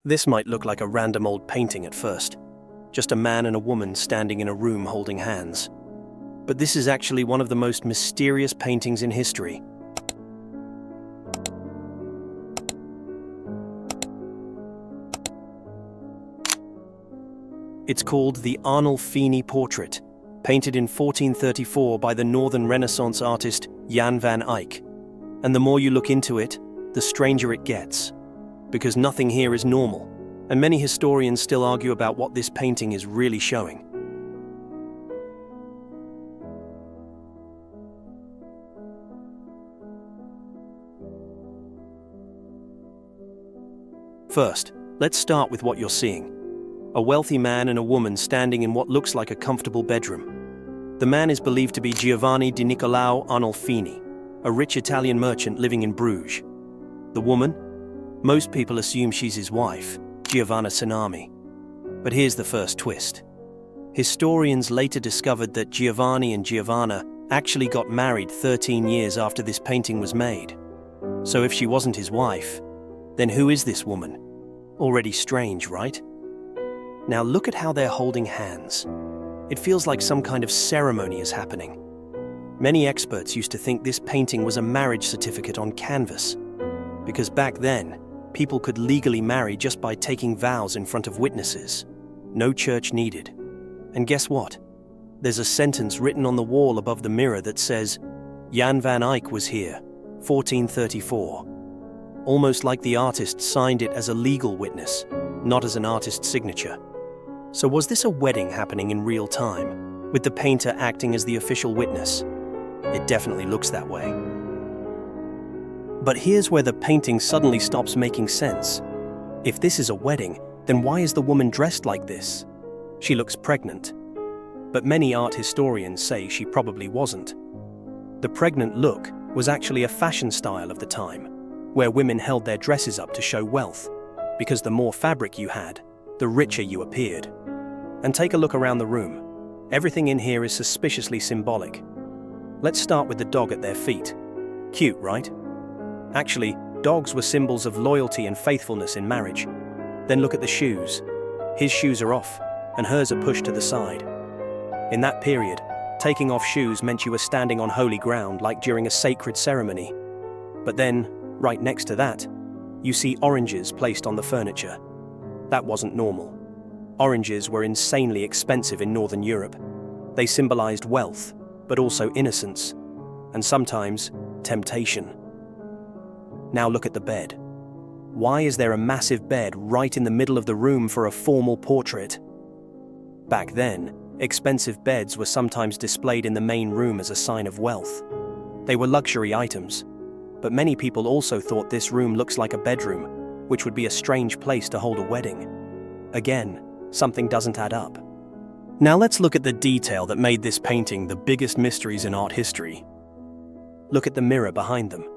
This might look like a random old painting at first, just a man and a woman standing in a room holding hands. But this is actually one of the most mysterious paintings in history. It's called the Arnolfini portrait, painted in 1434 by the Northern Renaissance artist Jan van Eyck. And the more you look into it, the stranger it gets, because nothing here is normal, and many historians still argue about what this painting is really showing. First, let's start with what you're seeing. A wealthy man and a woman standing in what looks like a comfortable bedroom. The man is believed to be Giovanni di Niccolao Arnolfini, a rich Italian merchant living in Bruges. The woman? Most people assume she's his wife, Giovanna Sinami. But here's the first twist. Historians later discovered that Giovanni and Giovanna actually got married 13 years after this painting was made. So if she wasn't his wife, then who is this woman? Already strange, right? Now look at how they're holding hands. It feels like some kind of ceremony is happening. Many experts used to think this painting was a marriage certificate on canvas, because back then, people could legally marry just by taking vows in front of witnesses. No church needed. And guess what? There's a sentence written on the wall above the mirror that says, Jan van Eyck was here, 1434. Almost like the artist signed it as a legal witness, not as an artist's signature. So was this a wedding happening in real time, with the painter acting as the official witness? It definitely looks that way. But here's where the painting suddenly stops making sense. If this is a wedding, then why is the woman dressed like this? She looks pregnant. But many art historians say she probably wasn't. The pregnant look was actually a fashion style of the time, where women held their dresses up to show wealth, because the more fabric you had, the richer you appeared. And take a look around the room. Everything in here is suspiciously symbolic. Let's start with the dog at their feet. Cute, right? Actually, dogs were symbols of loyalty and faithfulness in marriage. Then look at the shoes. His shoes are off, and hers are pushed to the side. In that period, taking off shoes meant you were standing on holy ground, like during a sacred ceremony. But then, right next to that, you see oranges placed on the furniture. That wasn't normal. Oranges were insanely expensive in Northern Europe. They symbolized wealth, but also innocence, and sometimes temptation. Now look at the bed. Why is there a massive bed right in the middle of the room for a formal portrait? Back then, expensive beds were sometimes displayed in the main room as a sign of wealth. They were luxury items, but many people also thought this room looks like a bedroom, which would be a strange place to hold a wedding. Again, something doesn't add up. Now let's look at the detail that made this painting the biggest mysteries in art history. Look at the mirror behind them.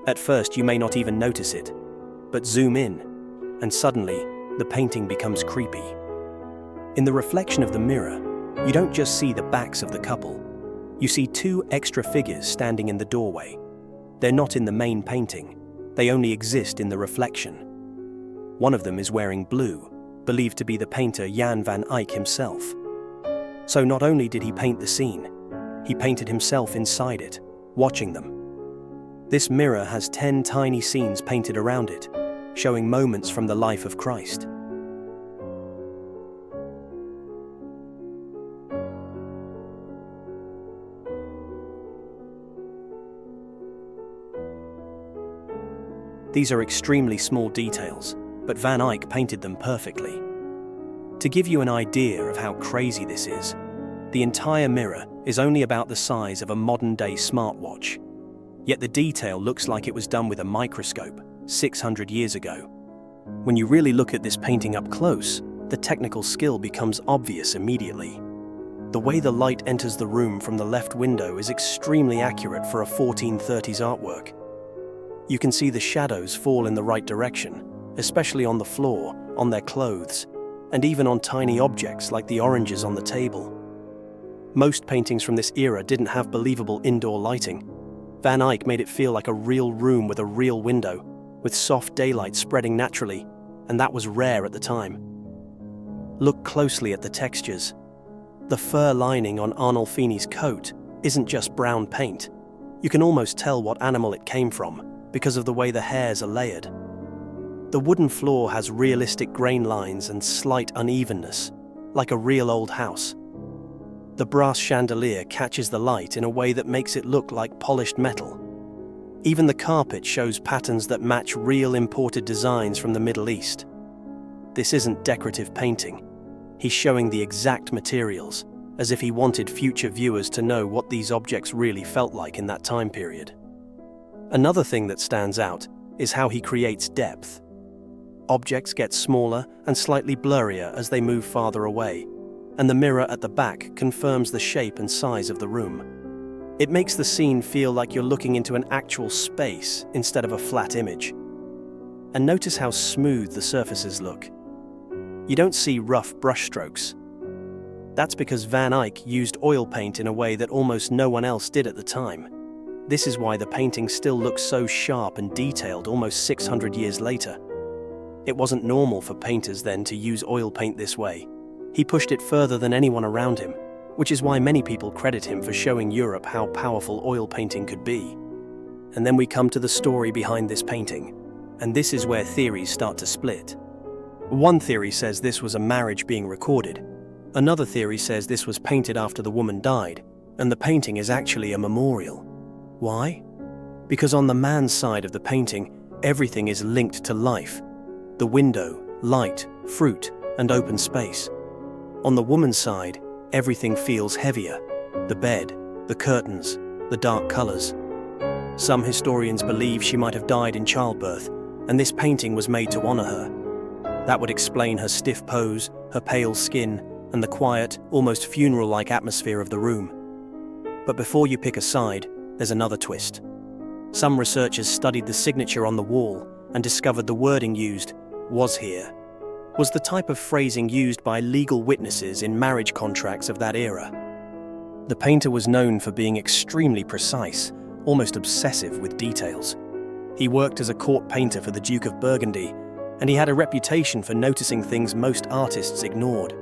At first you may not even notice it, but zoom in, and suddenly the painting becomes creepy. In the reflection of the mirror, you don't just see the backs of the couple. You see two extra figures standing in the doorway. They're not in the main painting. They only exist in the reflection. One of them is wearing blue, believed to be the painter Jan van Eyck himself. So not only did he paint the scene, he painted himself inside it, watching them. This mirror has 10 tiny scenes painted around it, showing moments from the life of Christ. These are extremely small details, but Van Eyck painted them perfectly. To give you an idea of how crazy this is, the entire mirror is only about the size of a modern-day smartwatch. Yet the detail looks like it was done with a microscope 600 years ago. When you really look at this painting up close, the technical skill becomes obvious immediately. The way the light enters the room from the left window is extremely accurate for a 1430s artwork. You can see the shadows fall in the right direction, especially on the floor, on their clothes, and even on tiny objects like the oranges on the table. Most paintings from this era didn't have believable indoor lighting. Van Eyck made it feel like a real room with a real window, with soft daylight spreading naturally, and that was rare at the time. Look closely at the textures. The fur lining on Arnolfini's coat isn't just brown paint. You can almost tell what animal it came from because of the way the hairs are layered. The wooden floor has realistic grain lines and slight unevenness, like a real old house. The brass chandelier catches the light in a way that makes it look like polished metal. Even the carpet shows patterns that match real imported designs from the Middle East. This isn't decorative painting. He's showing the exact materials, as if he wanted future viewers to know what these objects really felt like in that time period. Another thing that stands out is how he creates depth. Objects get smaller and slightly blurrier as they move farther away, and the mirror at the back confirms the shape and size of the room. It makes the scene feel like you're looking into an actual space instead of a flat image. And notice how smooth the surfaces look. You don't see rough brushstrokes. That's because Van Eyck used oil paint in a way that almost no one else did at the time. This is why the painting still looks so sharp and detailed almost 600 years later. It wasn't normal for painters then to use oil paint this way. He pushed it further than anyone around him, which is why many people credit him for showing Europe how powerful oil painting could be. And then we come to the story behind this painting, and this is where theories start to split. One theory says this was a marriage being recorded. Another theory says this was painted after the woman died, and the painting is actually a memorial. Why? Because on the man's side of the painting, everything is linked to life. The window, light, fruit, and open space. On the woman's side, everything feels heavier. The bed, the curtains, the dark colors. Some historians believe she might have died in childbirth, and this painting was made to honor her. That would explain her stiff pose, her pale skin, and the quiet, almost funeral-like atmosphere of the room. But before you pick a side, there's another twist. Some researchers studied the signature on the wall and discovered the wording used, "was here," was the type of phrasing used by legal witnesses in marriage contracts of that era. The painter was known for being extremely precise, almost obsessive with details. He worked as a court painter for the Duke of Burgundy, and he had a reputation for noticing things most artists ignored.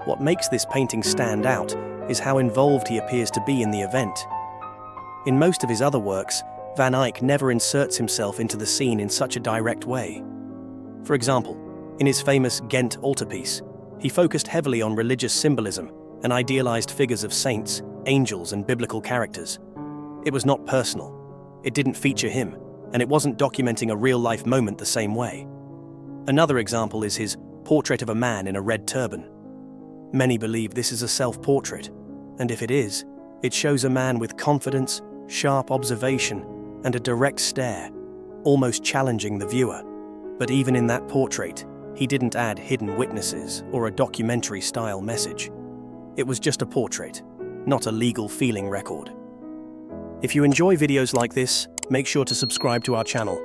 What makes this painting stand out is how involved he appears to be in the event. In most of his other works, Van Eyck never inserts himself into the scene in such a direct way. For example, in his famous Ghent altarpiece, he focused heavily on religious symbolism and idealized figures of saints, angels, and biblical characters. It was not personal. It didn't feature him, and it wasn't documenting a real-life moment the same way. Another example is his Portrait of a Man in a Red Turban. Many believe this is a self-portrait, and if it is, it shows a man with confidence, sharp observation, and a direct stare, almost challenging the viewer. But even in that portrait, he didn't add hidden witnesses or a documentary-style message. It was just a portrait, not a legal feeling record. If you enjoy videos like this, make sure to subscribe to our channel